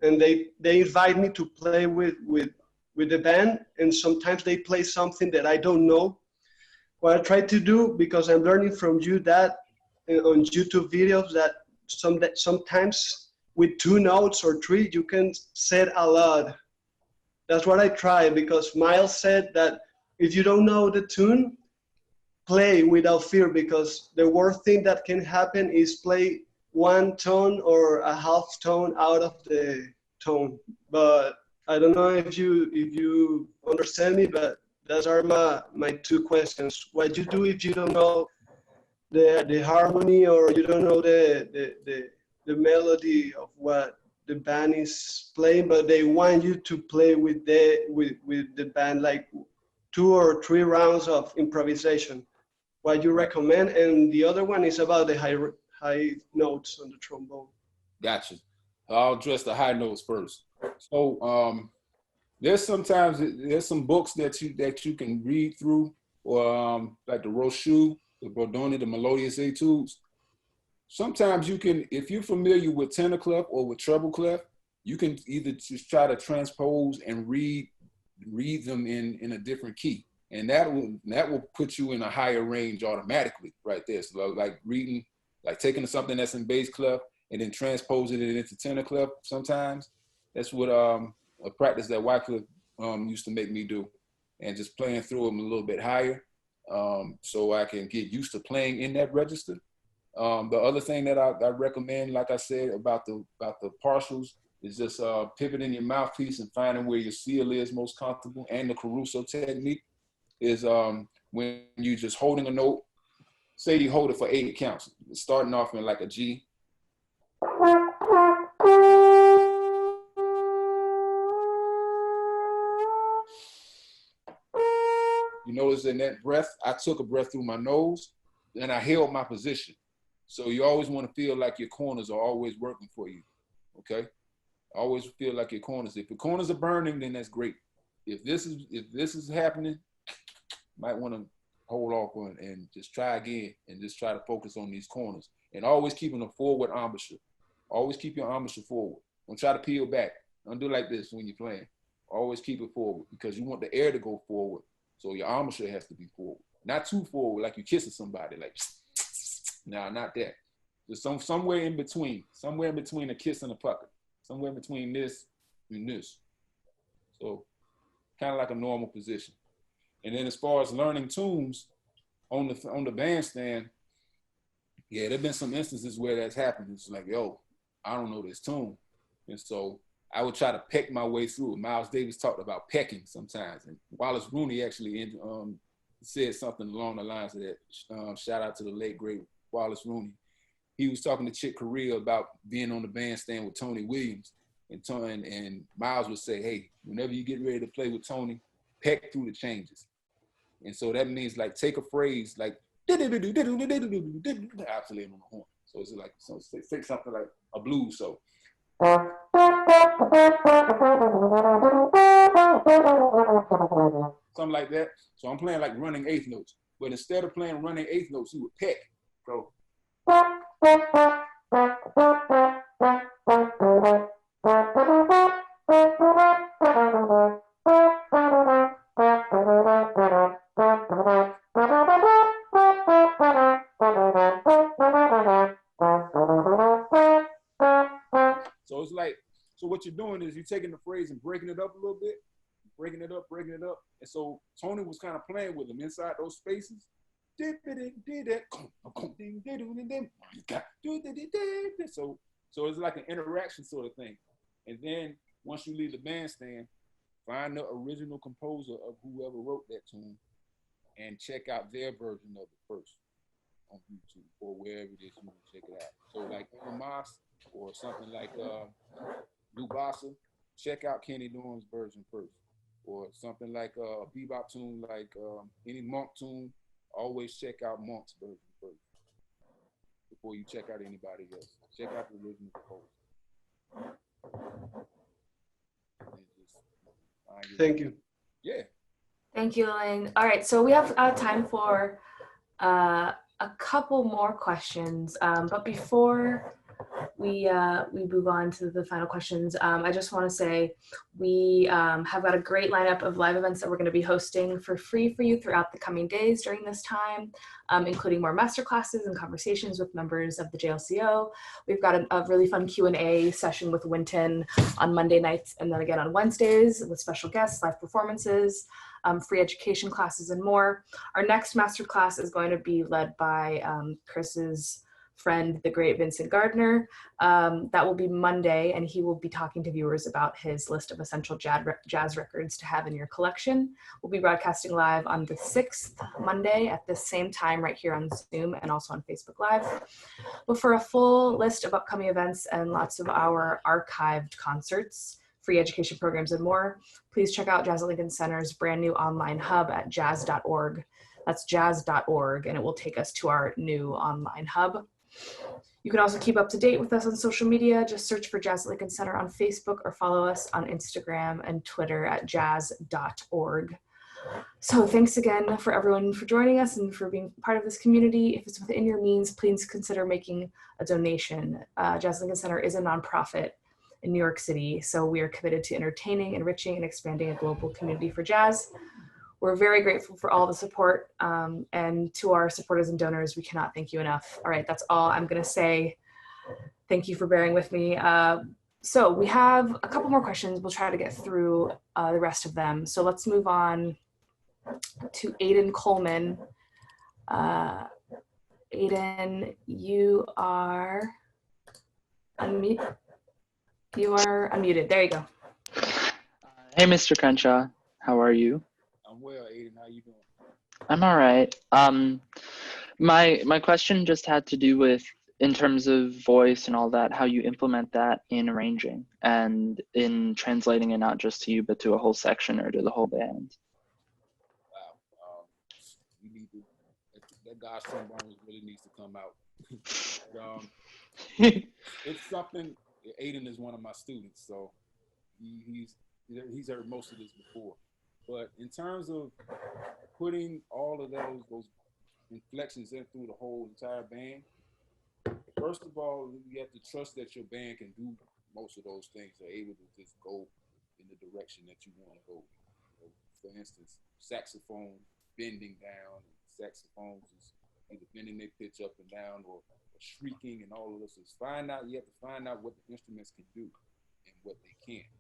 and they invite me to play with the band, and sometimes they play something that I don't know. What I try to do, because I'm learning from you that on YouTube videos, that sometimes with 2 notes or 3, you can set a lot. That's what I try, because Miles said that if you don't know the tune, play without fear, because the worst thing that can happen is play 1 tone or a half tone out of the tone. But I don't know if you understand me, but Those are my two questions. What you do if you don't know the harmony, or you don't know the melody of what the band is playing, but they want you to play with the band, like 2 or 3 rounds of improvisation. What you recommend? And the other one is about the high notes on the trombone. Gotcha. I'll address the high notes first. So there's some books that you can read through, or like the Rochu, the Bordoni, the Melodious Etudes. Sometimes you can, if you're familiar with tenor clef or with treble clef, you can either just try to transpose and read them in a different key, and that will put you in a higher range automatically right there. So like reading, like taking something that's in bass clef and then transposing it into tenor clef. Sometimes that's what a practice that Wycliffe used to make me do, and just playing through them a little bit higher, so I can get used to playing in that register. The other thing that I recommend, like I said, about the partials, is just pivoting your mouthpiece and finding where your seal is most comfortable. And the Caruso technique is when you're just holding a note, say you hold it for 8 counts, starting off in like a G. You notice in that breath, I took a breath through my nose and I held my position. So you always want to feel like your corners are always working for you, okay? Always feel like your corners. If your corners are burning, then that's great. If this is happening, might want to hold off on and just try again and just try to focus on these corners. And always keeping a forward embouchure. Always keep your embouchure forward. Don't try to peel back. Don't do like this when you're playing. Always keep it forward because you want the air to go forward. So your embouchure has to be forward. Not too forward like you're kissing somebody, like, no, not that. Just somewhere in between a kiss and a pucker. Somewhere between this and this. So kind of like a normal position. And then as far as learning tunes on the bandstand, yeah, there've been some instances where that's happened. It's like, yo, I don't know this tune. And so I would try to peck my way through it. Miles Davis talked about pecking sometimes. And Wallace Rooney actually said something along the lines of that. Shout out to the late, great Wallace Rooney. He was talking to Chick Corea about being on the bandstand with Tony Williams. And Miles would say, hey, whenever you get ready to play with Tony, peck through the changes. And so that means like take a phrase like, obviously on the horn. So it's like, take something like a blues. So. Something like that. So I'm playing like running eighth notes. But instead of playing running eighth notes, you would peck. So. So it's like, so what you're doing is you're taking the phrase and breaking it up a little bit, breaking it up. And so Tony was kind of playing with them inside those spaces. So it's like an interaction sort of thing. And then once you leave the bandstand, find the original composer of whoever wrote that tune and check out their version of it first on YouTube or wherever it is you want to check it out. So like Mas or something like Lubasa, check out Kenny Dorham's version first. Or something like a bebop tune, like any Monk tune, always check out Monk's version first before you check out anybody else. Check out the original composer. Thank you. Yeah. Thank you, Elaine. All right, so we have time for a couple more questions, but before we move on to the final questions, I just want to say we have got a great lineup of live events that we're going to be hosting for free for you throughout the coming days during this time, including more masterclasses and conversations with members of the JLCO. We've got a really fun Q&A session with Wynton on Monday nights and then again on Wednesdays with special guests, live performances, free education classes, and more. Our next masterclass is going to be led by Chris's friend, the great Vincent Gardner. That will be Monday, and he will be talking to viewers about his list of essential jazz records to have in your collection. We'll be broadcasting live on the 6th, Monday, at the same time right here on Zoom and also on Facebook Live. But for a full list of upcoming events and lots of our archived concerts, free education programs, and more, please check out Jazz at Lincoln Center's brand new online hub at jazz.org. That's jazz.org, and it will take us to our new online hub. You can also keep up to date with us on social media. Just search for Jazz at Lincoln Center on Facebook or follow us on Instagram and Twitter at jazz.org. So thanks again for everyone for joining us and for being part of this community. If it's within your means, please consider making a donation. Jazz Lincoln Center is a nonprofit in New York City, so we are committed to entertaining, enriching, and expanding a global community for jazz. We're very grateful for all the support, and to our supporters and donors, we cannot thank you enough. All right, that's all I'm gonna say. Thank you for bearing with me. So we have a couple more questions. We'll try to get through the rest of them. So let's move on to Aiden Coleman. Aiden, you are unmuted. There you go. Hey, Mr. Crenshaw, how are you? I'm well, Aiden. How you doing? I'm all right. My question just had to do with, in terms of voice and all that, how you implement that in arranging and in translating it not just to you, but to a whole section or to the whole band. Wow. You need to, that guy's trombone really needs to come out. It's something. Aiden is one of my students, so he's heard most of this before. But in terms of putting all of those inflections in through the whole entire band, first of all, you have to trust that your band can do most of those things. They're able to just go in the direction that you want to go. For instance, saxophone bending down, saxophones is either bending their pitch up and down or shrieking, and all of this is you have to find out what the instruments can do and what they can't.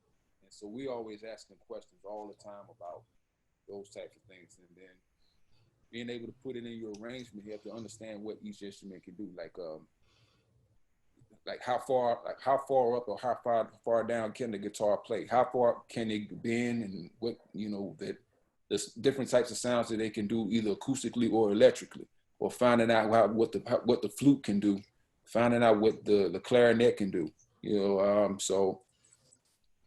And so we always asking questions all the time about those types of things, and then being able to put it in your arrangement, you have to understand what each instrument can do, like how far up or how far down can the guitar play, how far can they bend, and what, that there's different types of sounds that they can do either acoustically or electrically, or finding out what the flute can do, finding out what the clarinet can do, so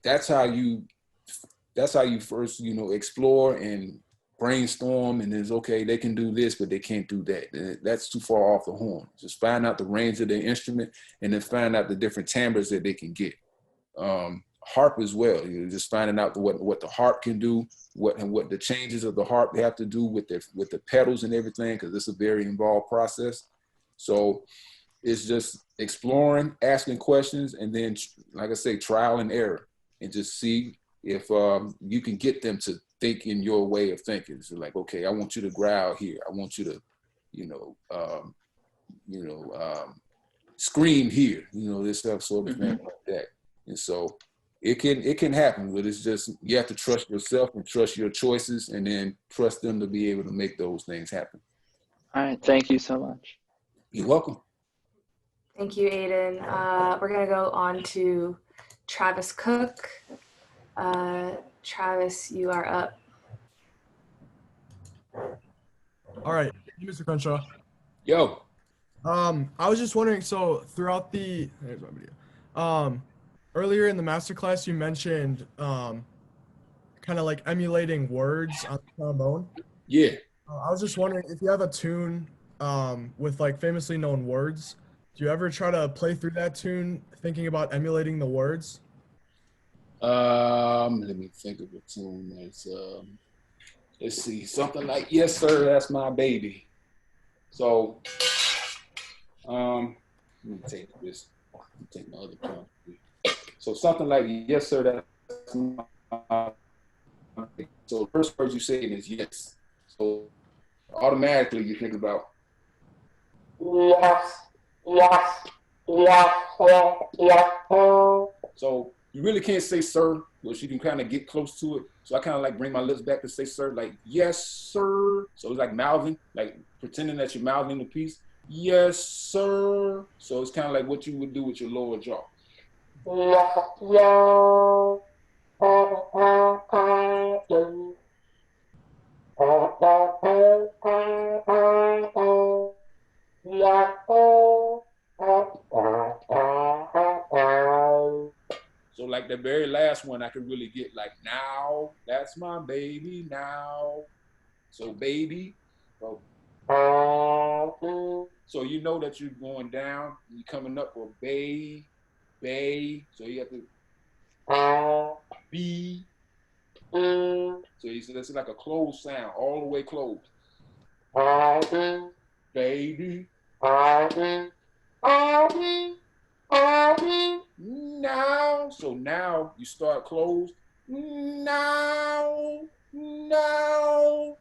that's how you first, explore and brainstorm, and it's okay, they can do this, but they can't do that. That's too far off the horn. Just find out the range of their instrument, and then find out the different timbres that they can get. Harp as well. Just finding out what the harp can do, what the changes of the harp they have to do with the pedals and everything, because it's a very involved process. So it's just exploring, asking questions, and then, like I say, trial and error, and just see if you can get them to think in your way of thinking. So like, okay, I want you to growl here. I want you to, scream here. This stuff, sort of thing like that. And so it can happen, but it's just you have to trust yourself and trust your choices, and then trust them to be able to make those things happen. All right, thank you so much. You're welcome. Thank you, Aiden. We're gonna go on to Travis Cook. Travis, you are up. All right, thank you, Mr. Crenshaw. Yo. I was just wondering, so throughout here's my video. Earlier in the masterclass, you mentioned kind of like emulating words on the trombone. Yeah. I was just wondering if you have a tune with like famously known words, do you ever try to play through that tune thinking about emulating the words? Let me think of a tune that's let's see, something like "Yes Sir, That's My Baby." So let me take this. Take my other pen. So something like "Yes Sir, That's My Baby." So the first word you say is yes. So automatically you think about yes, yes, yes, yes. So you really can't say "sir," which you can kind of get close to it. So I kind of like bring my lips back to say "sir," like "yes, sir." So it's like mouthing, like pretending that you're mouthing the piece. Yes, sir. So it's kind of like what you would do with your lower jaw. So like the very last one, I could really get like, now, that's my baby now. So baby. So you know that you're going down, you're coming up for bay, bay. So you have to B. So it's like a closed sound, all the way closed. Baby. Now. So now you start closed. Now. Now.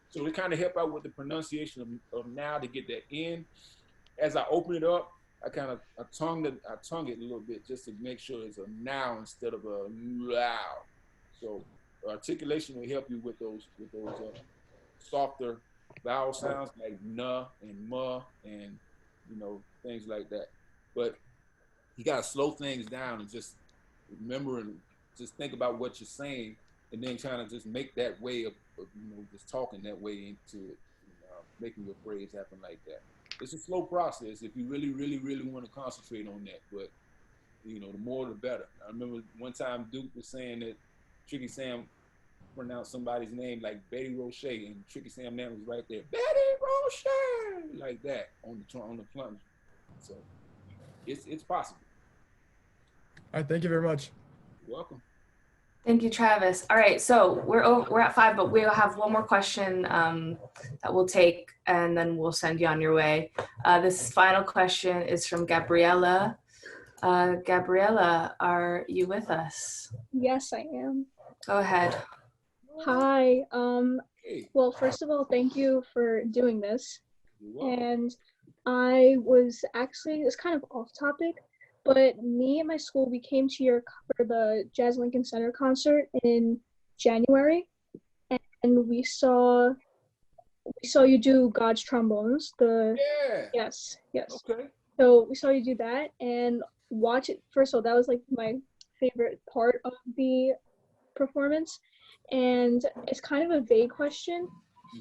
So it kind of help out with the pronunciation of now to get that in. As I open it up, I tongue it a little bit just to make sure it's a now instead of a loud. So articulation will help you with those softer vowel sounds like na and ma and things like that. But you gotta slow things down and just remember and just think about what you're saying, and then kind of just make that way of just talking that way into it, making your phrase happen like that. It's a slow process if you really, really, really want to concentrate on that. But the more the better. I remember one time Duke was saying that Tricky Sam pronounced somebody's name like Betty Roche, and Tricky Sam name was right there, Betty Roche, like that on the plunger. So it's possible. All right, thank you very much. You're welcome. Thank you, Travis. All right, so we're at 5, but we'll have one more question that we'll take, and then we'll send you on your way. This final question is from Gabriella. Gabriella, are you with us? Yes, I am. Go ahead. Hi. Hey. Well, first of all, thank you for doing this. And I was actually, it's kind of off topic, but me and my school, we came to for the Jazz Lincoln Center concert in January, and we saw you do God's Trombones. Yes. Okay. So we saw you do that and watch it. First of all, that was like my favorite part of the performance, and it's kind of a vague question,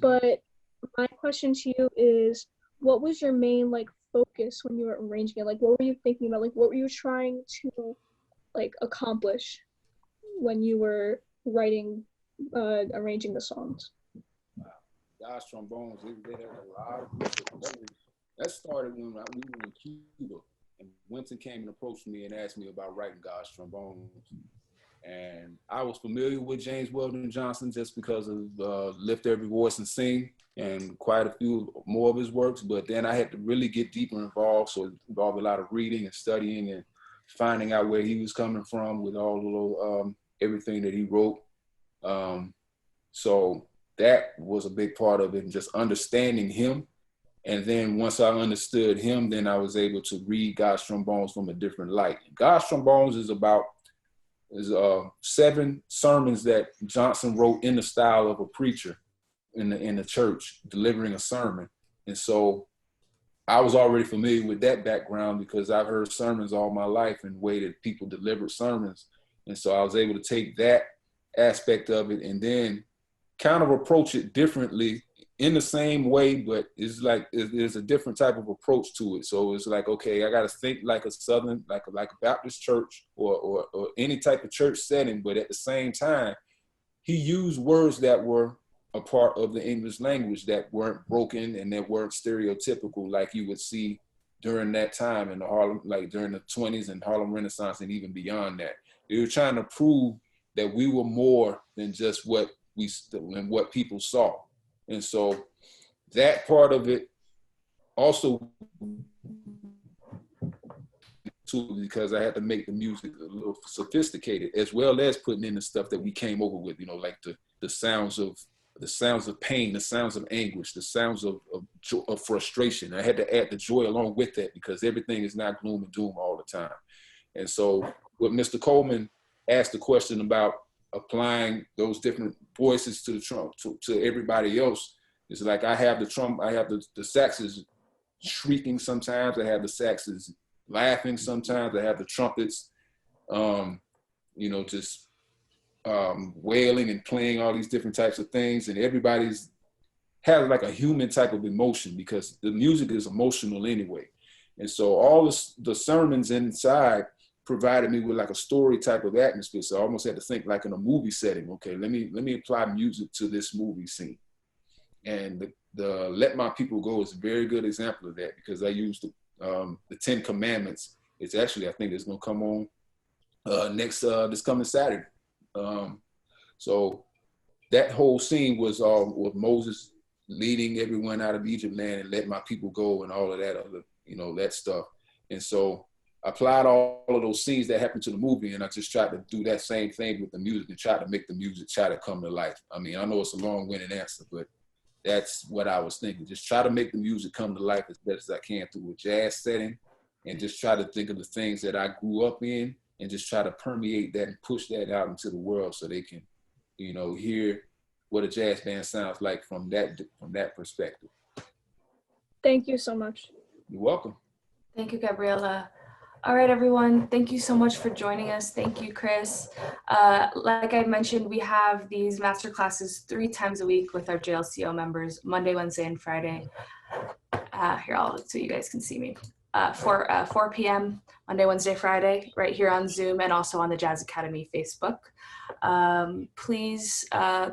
but my question to you is, what was your main focus when you were arranging it? What were you thinking about? What were you trying to accomplish when you were writing, arranging the songs? Wow. God's Trombones, they had a lot of that started when we were in Cuba, and Wynton came and approached me and asked me about writing God's Trombones. And I was familiar with James Weldon Johnson just because of Lift Every Voice and Sing and quite a few more of his works. But then I had to really get deeper involved. So it involved a lot of reading and studying and finding out where he was coming from with all of everything that he wrote. So that was a big part of it, and just understanding him. And then once I understood him, then I was able to read God's Trombones from a different light. God's Trombones is 7 sermons that Johnson wrote in the style of a preacher in the church delivering a sermon. And so I was already familiar with that background because I've heard sermons all my life and the way that people delivered sermons. And so I was able to take that aspect of it and then kind of approach it differently in the same way, but it's there's a different type of approach to it. So it's like, okay, I got to think like a Southern, like a Baptist church or any type of church setting. But at the same time, he used words that were a part of the English language that weren't broken and that weren't stereotypical like you would see during that time in the Harlem, like during the 20s and Harlem Renaissance and even beyond that. They were trying to prove that we were more than just what people saw. And so that part of it also, too, because I had to make the music a little sophisticated, as well as putting in the stuff that we came over with, like the sounds of pain, the sounds of anguish, the sounds of frustration. I had to add the joy along with that because everything is not gloom and doom all the time. And so what Mr. Coleman asked the question about applying those different voices to the trump to everybody else. It's like I have the saxes shrieking sometimes, I have the saxes laughing sometimes, I have the trumpets, just wailing and playing all these different types of things, and everybody's has like a human type of emotion because the music is emotional anyway. And so all the sermons inside provided me with like a story type of atmosphere. So I almost had to think like in a movie setting. Okay, let me apply music to this movie scene. And the Let My People Go is a very good example of that because I used the 10 Commandments. It's actually, I think it's gonna come on this coming Saturday. So that whole scene was with Moses leading everyone out of Egypt land and let my people go and all of that other, that stuff. And so I applied all of those scenes that happened to the movie, and I just tried to do that same thing with the music and try to make the music try to come to life. I mean, I know it's a long-winded answer, but that's what I was thinking. Just try to make the music come to life as best as I can through a jazz setting, and just try to think of the things that I grew up in and just try to permeate that and push that out into the world so they can, hear what a jazz band sounds like from that perspective. Thank you so much. You're welcome. Thank you, Gabriela. All right, everyone. Thank you so much for joining us. Thank you, Chris. Like I mentioned, we have these master classes 3 times a week with our JLCO members, Monday, Wednesday, and Friday. Here, so you guys can see me. 4 p.m. Monday, Wednesday, Friday, right here on Zoom and also on the Jazz Academy Facebook. Please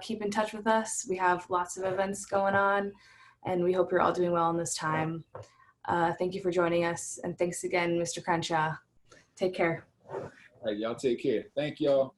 keep in touch with us. We have lots of events going on, and we hope you're all doing well in this time. Thank you for joining us, and thanks again, Mr. Crenshaw. Take care. All right, y'all take care. Thank y'all.